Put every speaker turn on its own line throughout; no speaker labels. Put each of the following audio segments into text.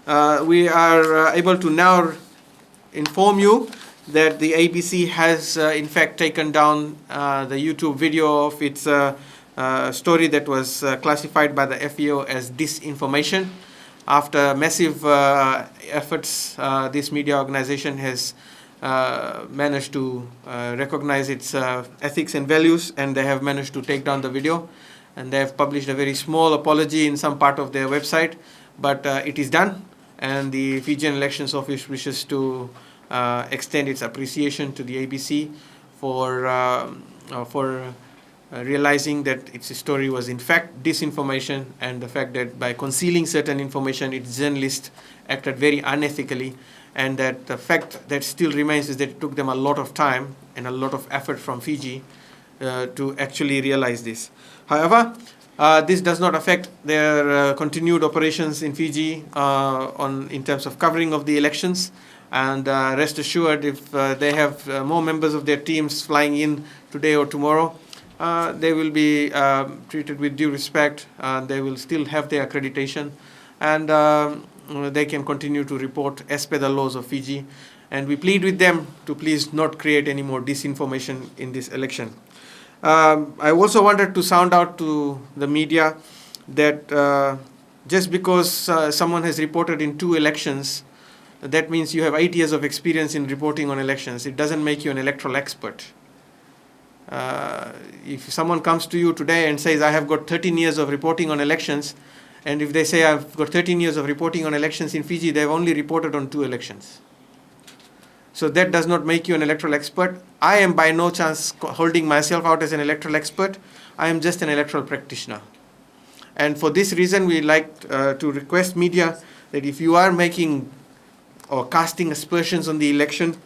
we are able to now inform you that the ABC has in fact taken down the YouTube video of its story that was classified by the FEO as disinformation. After massive efforts, this media organization has managed to recognize its ethics and values, and they have managed to take down the video, and they have published a very small apology in some part of their website, but it is done, and the Fijian Elections Office wishes to extend its appreciation to the ABC for realizing that its story was in fact disinformation, and the fact that by concealing certain information, its journalists acted very unethically, and that the fact that still remains is that it took them a lot of time and a lot of effort from Fiji to actually realize this. However, this does not affect their continued operations in Fiji in terms of covering of the elections. And rest assured, if they have more members of their teams flying in today or tomorrow, they will be treated with due respect. They will still have their accreditation, and they can continue to report as per the laws of Fiji. And we plead with them to please not create any more disinformation in this election. I also wanted to sound out to the media that just because someone has reported in 2 elections, that means you have 8 years of experience in reporting on elections. It doesn't make you an electoral expert. If someone comes to you today and says, I have got 13 years of reporting on elections, and if they say I've got 13 years of reporting on elections in Fiji, they've only reported on 2 elections. So that does not make you an electoral expert. I am by no chance holding myself out as an electoral expert. I am just an electoral practitioner. And for this reason, we like to request media that if you are making or casting aspersions on the election,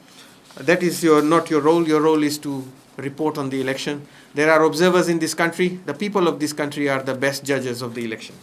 that is not your role. Your role is to report on the election. There are observers in this country. The people of this country are the best judges of the election.